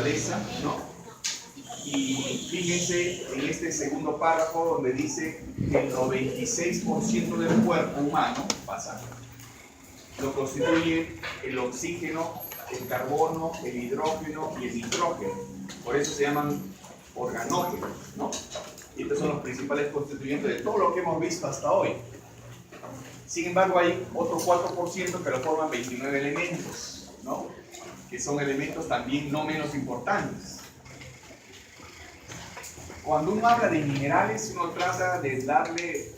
naturaleza, ¿no? Y fíjense en este segundo párrafo donde dice que el 96% del cuerpo humano pasa, lo constituye el oxígeno, el carbono, el hidrógeno y el nitrógeno. Por eso se llaman organógenos, ¿no? Y estos son los principales constituyentes de todo lo que hemos visto hasta hoy. Sin embargo, hay otro 4% que lo forman 29 elementos, ¿no? Que son elementos también no menos importantes. Cuando uno habla de minerales, uno trata de darle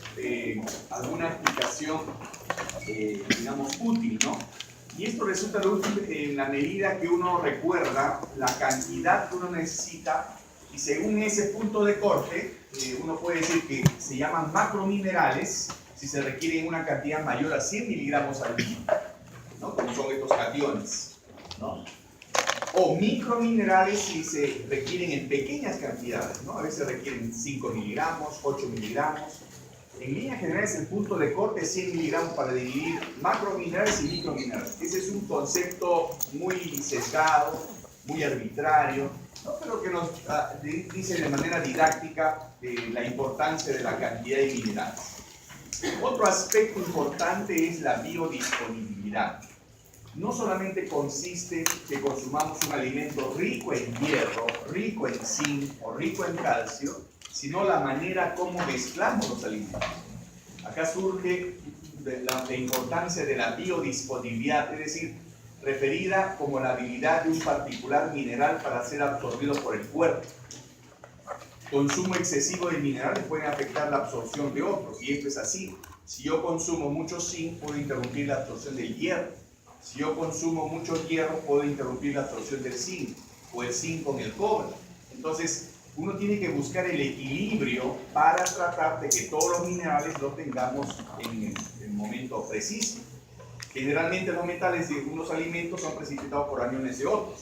alguna explicación, digamos, útil, ¿no? Y esto resulta útil en la medida que uno recuerda la cantidad que uno necesita y según ese punto de corte, uno puede decir que se llaman macrominerales si se requieren una cantidad mayor a 100 miligramos al día, ¿no? Como son estos cationes, ¿no? O microminerales si se requieren en pequeñas cantidades, ¿no? A veces requieren 5 miligramos, 8 miligramos. En línea general es el punto de corte 100 miligramos para dividir macrominerales y microminerales. Ese es un concepto muy sesgado, muy arbitrario, ¿no? Pero que nos dice de manera didáctica la importancia de la cantidad de minerales. Otro aspecto importante es la biodisponibilidad. No solamente consiste que consumamos un alimento rico en hierro, rico en zinc o rico en calcio, sino la manera como mezclamos los alimentos. Acá surge la importancia de la biodisponibilidad, es decir, referida como la habilidad de un particular mineral para ser absorbido por el cuerpo. Consumo excesivo de minerales puede afectar la absorción de otros, y esto es así. Si yo consumo mucho zinc, puedo interrumpir la absorción del hierro. Si yo consumo mucho hierro, puedo interrumpir la absorción del zinc, o el zinc con el cobre. Entonces, uno tiene que buscar el equilibrio para tratar de que todos los minerales los tengamos en el momento preciso. Generalmente los metales de unos alimentos son precipitados por aniones de otros.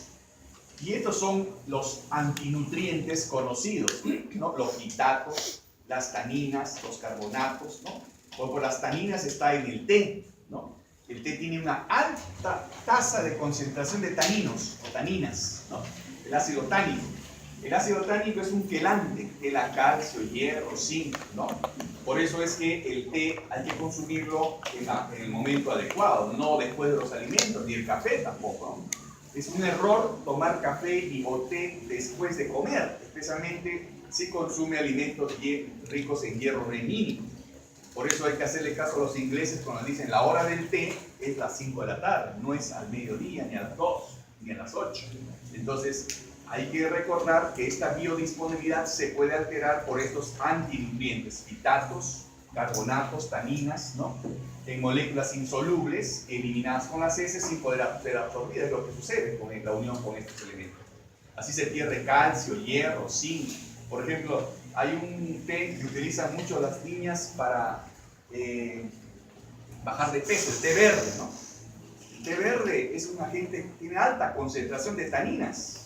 Y estos son los antinutrientes conocidos, ¿no? Los quitatos, las taninas, los carbonatos, ¿no? Por las taninas está en el té, ¿no? El té tiene una alta tasa de concentración de taninos o taninas, ¿no? El ácido tánico. El ácido tánico es un quelante, quela calcio, hierro, zinc, ¿no? Por eso es que el té hay que consumirlo en el momento adecuado, no después de los alimentos, ni el café tampoco, ¿no? Es un error tomar café o té después de comer, especialmente si consume alimentos ricos en hierro remínico. Por eso hay que hacerle caso a los ingleses cuando dicen la hora del té es las 5 de la tarde, no es al mediodía, ni a las 2, ni a las 8. Entonces, hay que recordar que esta biodisponibilidad se puede alterar por estos antinutrientes, quitatos, carbonatos, taninas, ¿no? En moléculas insolubles, eliminadas con las heces sin poder ser absorbidas, es lo que sucede con la unión con estos elementos. Así se pierde calcio, hierro, zinc. Por ejemplo, hay un té que utilizan mucho las niñas para bajar de peso, el té verde, ¿no? El té verde es un agente que tiene alta concentración de taninas.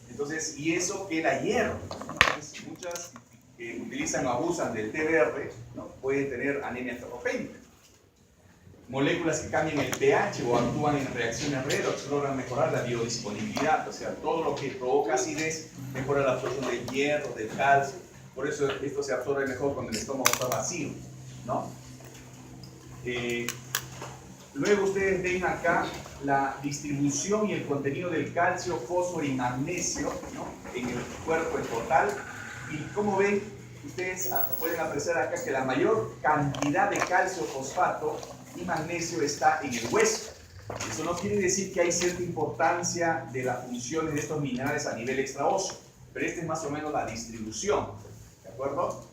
Entonces, y eso queda hierro. Entonces, muchas que utilizan o abusan del té verde, ¿no? Pueden tener anemia ferropénica. Moléculas que cambian el pH o actúan en reacciones redox logran mejorar la biodisponibilidad, o sea, todo lo que provoca acidez mejora la absorción del hierro, del calcio. Por eso esto se absorbe mejor cuando el estómago está vacío, ¿no? Luego ustedes ven acá la distribución y el contenido del calcio, fósforo y magnesio, ¿no? En el cuerpo en total. Y como ven, ustedes pueden apreciar acá que la mayor cantidad de calcio, fosfato y magnesio está en el hueso. Eso no quiere decir que hay cierta importancia de las funciones de estos minerales a nivel extraóseo, pero esta es más o menos la distribución, ¿de acuerdo?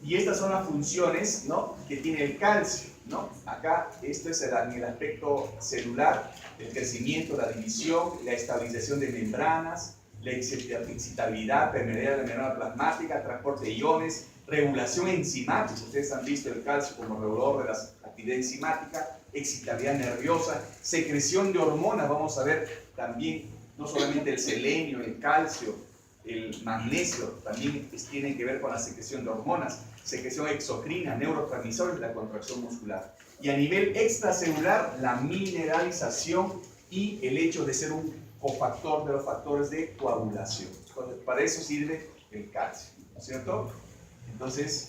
Y estas son las funciones, ¿no? Que tiene el calcio, ¿no? Acá esto es en el aspecto celular, el crecimiento, la división, la estabilización de membranas, la excitabilidad, permeabilidad de la membrana plasmática, transporte de iones, regulación enzimática. Ustedes han visto el calcio como regulador de la actividad enzimática, excitabilidad nerviosa, secreción de hormonas. Vamos a ver también no solamente el selenio, el calcio, el magnesio, también tienen que ver con la secreción de hormonas, secreción exocrina, neurotransmisores, la contracción muscular. Y a nivel extracelular, la mineralización y el hecho de ser un cofactor de los factores de coagulación. Entonces, para eso sirve el calcio, ¿no es cierto? Entonces,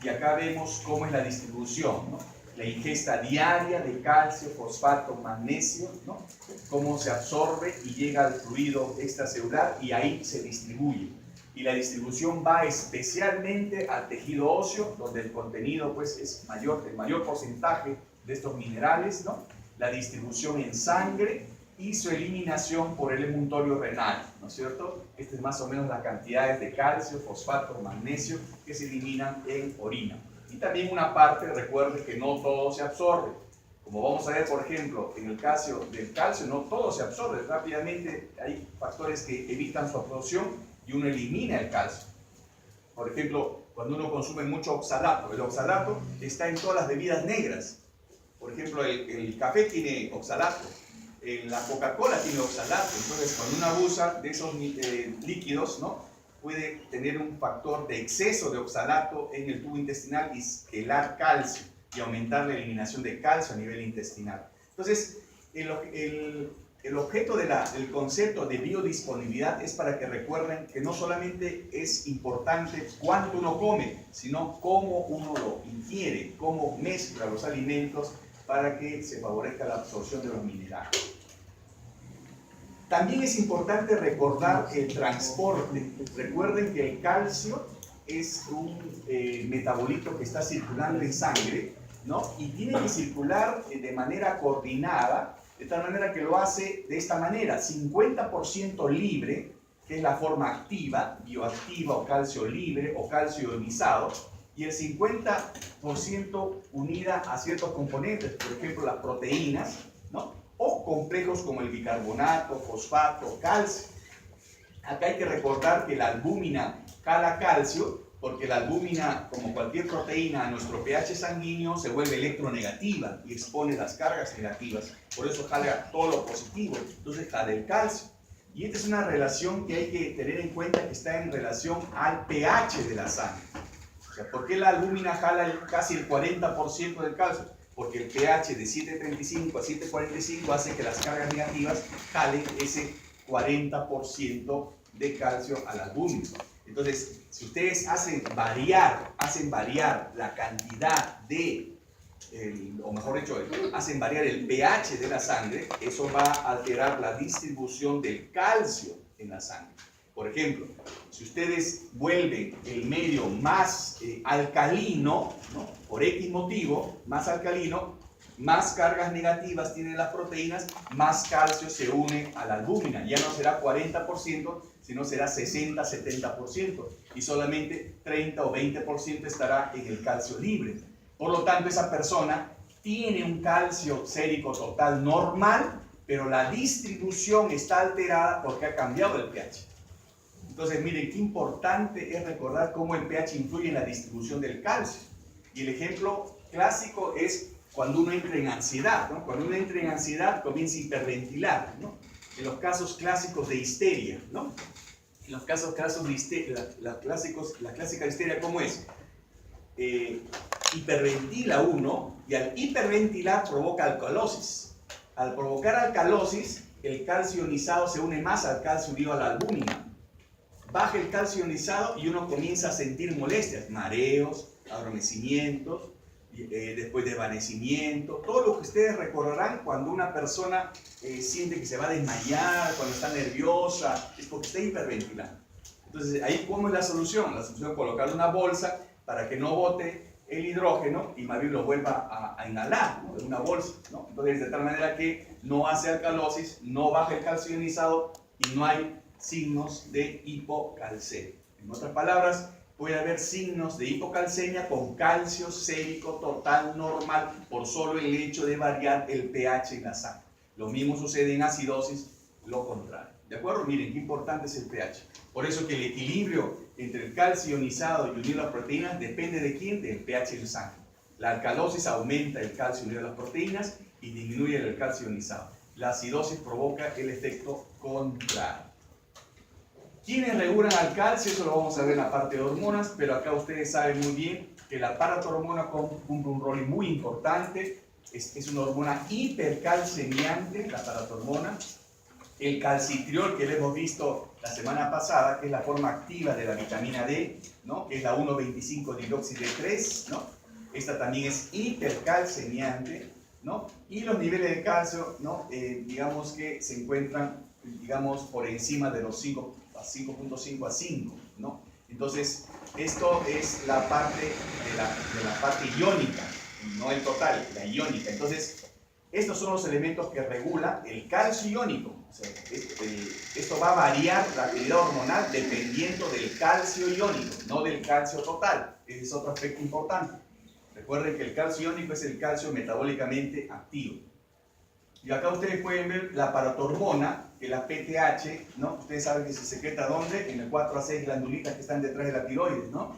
y acá vemos cómo es la distribución, ¿no? La ingesta diaria de calcio, fosfato, magnesio, ¿no? Cómo se absorbe y llega al fluido extracelular y ahí se distribuye. Y la distribución va especialmente al tejido óseo, donde el contenido pues, es mayor, el mayor porcentaje de estos minerales, ¿no? La distribución en sangre y su eliminación por el emuntorio renal, ¿no es cierto? Esta es más o menos las cantidades de calcio, fosfato, magnesio que se eliminan en orina. Y también una parte, recuerde que no todo se absorbe. Como vamos a ver, por ejemplo, en el caso del calcio, no todo se absorbe. Rápidamente hay factores que evitan su absorción y uno elimina el calcio. Por ejemplo, cuando uno consume mucho oxalato, el oxalato está en todas las bebidas negras. Por ejemplo, el café tiene oxalato, la Coca-Cola tiene oxalato. Entonces, cuando uno abusa de esos líquidos, ¿no? Puede tener un factor de exceso de oxalato en el tubo intestinal y quelar calcio y aumentar la eliminación de calcio a nivel intestinal. Entonces, el objeto del concepto de biodisponibilidad es para que recuerden que no solamente es importante cuánto uno come, sino cómo uno lo ingiere, cómo mezcla los alimentos para que se favorezca la absorción de los minerales. También es importante recordar el transporte. Recuerden que el calcio es un metabolito que está circulando en sangre, ¿no? Y tiene que circular de manera coordinada, de tal manera que lo hace de esta manera, 50% libre, que es la forma activa, bioactiva o calcio libre o calcio ionizado, y el 50% unida a ciertos componentes, por ejemplo las proteínas, ¿no? O complejos como el bicarbonato, fosfato, calcio. Acá hay que recordar que la albúmina jala calcio, porque la albúmina, como cualquier proteína, a nuestro pH sanguíneo se vuelve electronegativa y expone las cargas negativas. Por eso jala todo lo positivo, entonces jala el calcio. Y esta es una relación que hay que tener en cuenta que está en relación al pH de la sangre. O sea, ¿por qué la albúmina jala casi el 40% del calcio? Porque el pH de 7.35 a 7.45 hace que las cargas negativas jalen ese 40% de calcio a la albúmina. Entonces, si ustedes hacen variar la cantidad de, o mejor dicho, hacen variar el pH de la sangre, eso va a alterar la distribución del calcio en la sangre. Por ejemplo, si ustedes vuelven el medio más alcalino, ¿no? Por X motivo, más alcalino, más cargas negativas tienen las proteínas, más calcio se une a la albúmina. Ya no será 40%, sino será 60-70%. Y solamente 30 o 20% estará en el calcio libre. Por lo tanto, esa persona tiene un calcio sérico total normal, pero la distribución está alterada porque ha cambiado el pH. Entonces, miren, qué importante es recordar cómo el pH influye en la distribución del calcio. Y el ejemplo clásico es cuando uno entra en ansiedad, ¿no? Cuando uno entra en ansiedad comienza a hiperventilar, ¿no? En los casos clásicos de histeria, ¿no? En los casos de histeria, la clásica histeria, ¿cómo es? Hiperventila uno y al hiperventilar provoca alcalosis. Al provocar alcalosis, el calcio ionizado se une más al calcio unido a la albúmina. Baja el calcio ionizado y uno comienza a sentir molestias, mareos, adormecimientos, después desvanecimiento, todo lo que ustedes recordarán cuando una persona siente que se va a desmayar, cuando está nerviosa, es porque está hiperventilando. Entonces, ahí, ¿cómo es la solución? La solución es colocar una bolsa para que no bote el hidrógeno y más bien lo vuelva a inhalar, ¿no? En una bolsa, ¿no? Entonces, de tal manera que no hace alcalosis, no baja el calcio ionizado y no hay signos de hipocalcemia. En otras palabras, puede haber signos de hipocalcemia con calcio sérico total normal por solo el hecho de variar el pH en la sangre. Lo mismo sucede en acidosis, lo contrario. ¿De acuerdo? Miren, qué importante es el pH. Por eso que el equilibrio entre el calcio ionizado y unido a las proteínas depende de quién, del pH en sangre. La alcalosis aumenta el calcio unido a las proteínas y disminuye el calcio ionizado. La acidosis provoca el efecto contrario. ¿Quiénes regulan al calcio? Eso lo vamos a ver en la parte de hormonas, pero acá ustedes saben muy bien que la paratormona cumple un rol muy importante es una hormona hipercalcemiante, la paratormona. El calcitriol, que le hemos visto la semana pasada, que es la forma activa de la vitamina D, ¿no? Que es la 1,25-dihidroxi-D3, ¿no? Esta también es hipercalcemiante, ¿no? Y los niveles de calcio, ¿no? Digamos que se encuentran, digamos, por encima de los 5.5 a 5, ¿no? Entonces, esto es la parte de la parte iónica, no el total, la iónica. Entonces, estos son los elementos que regulan el calcio iónico. O sea, esto va a variar la actividad hormonal dependiendo del calcio iónico, no del calcio total. Ese es otro aspecto importante. Recuerden que el calcio iónico es el calcio metabólicamente activo. Y acá ustedes pueden ver la paratormona, que es la PTH, ¿no? Ustedes saben que se secreta ¿dónde? En el 4 a 6 glandulitas que están detrás de la tiroides, ¿no?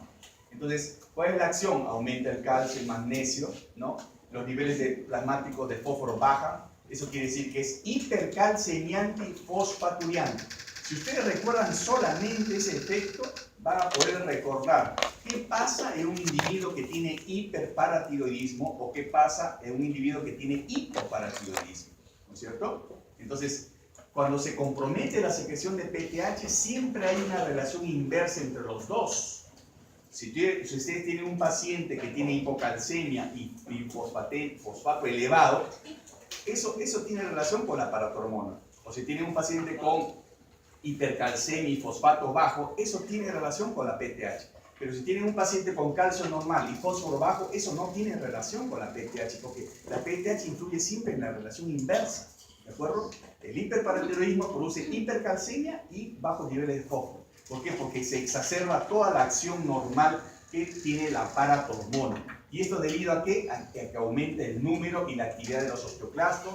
Entonces, ¿cuál es la acción? Aumenta el calcio, el magnesio, ¿no? Los niveles de plasmáticos de fósforo bajan. Eso quiere decir que es hipercalcemiante y fosfaturiante. Si ustedes recuerdan solamente ese efecto, van a poder recordar qué pasa en un individuo que tiene hiperparatiroidismo o qué pasa en un individuo que tiene hipoparatiroidismo, ¿no es cierto? Entonces, cuando se compromete la secreción de PTH, siempre hay una relación inversa entre los dos. Si ustedes tienen un paciente que tiene hipocalcemia y fosfato elevado, eso tiene relación con la paratormona. O si tienen un paciente con hipercalcemia y fosfato bajo, eso tiene relación con la PTH. Pero si tienen un paciente con calcio normal y fósforo bajo, eso no tiene relación con la PTH, porque la PTH influye siempre en la relación inversa, ¿de acuerdo? El hiperparatiroidismo produce hipercalcemia y bajos niveles de fósforo. ¿Por qué? Porque se exacerba toda la acción normal que tiene la paratormona. ¿Y esto debido a qué? A que aumenta el número y la actividad de los osteoclastos,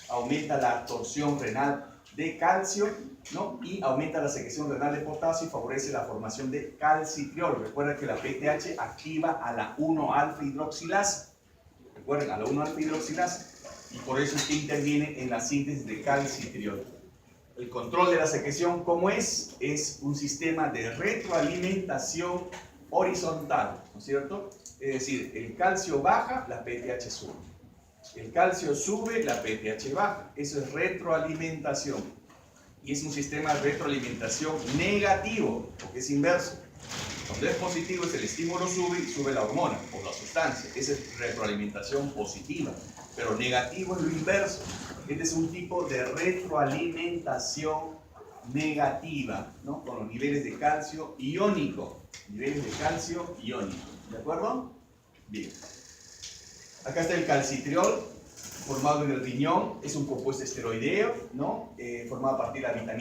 aumenta la absorción renal de calcio, ¿no? Y aumenta la secreción renal de potasio y favorece la formación de calcitriol. Recuerden que la PTH activa a la 1-alfa-hidroxilasa. Recuerden, a la 1-alfa-hidroxilasa. Y por eso es que interviene en la síntesis de calcitriol. El control de la secreción, ¿cómo es? Es un sistema de retroalimentación horizontal, ¿no es cierto? Es decir, el calcio baja, la PTH sube. El calcio sube, la PTH baja. Eso es retroalimentación. Y es un sistema de retroalimentación negativo, porque es inverso. Cuando es positivo es el estímulo sube y sube la hormona o la sustancia. Esa es retroalimentación positiva. Pero negativo es lo inverso. Este es un tipo de retroalimentación negativa, ¿no? Con los niveles de calcio iónico. Niveles de calcio iónico. ¿De acuerdo? Bien. Acá está el calcitriol, formado en el riñón. Es un compuesto esteroideo, ¿no? Formado a partir de la vitamina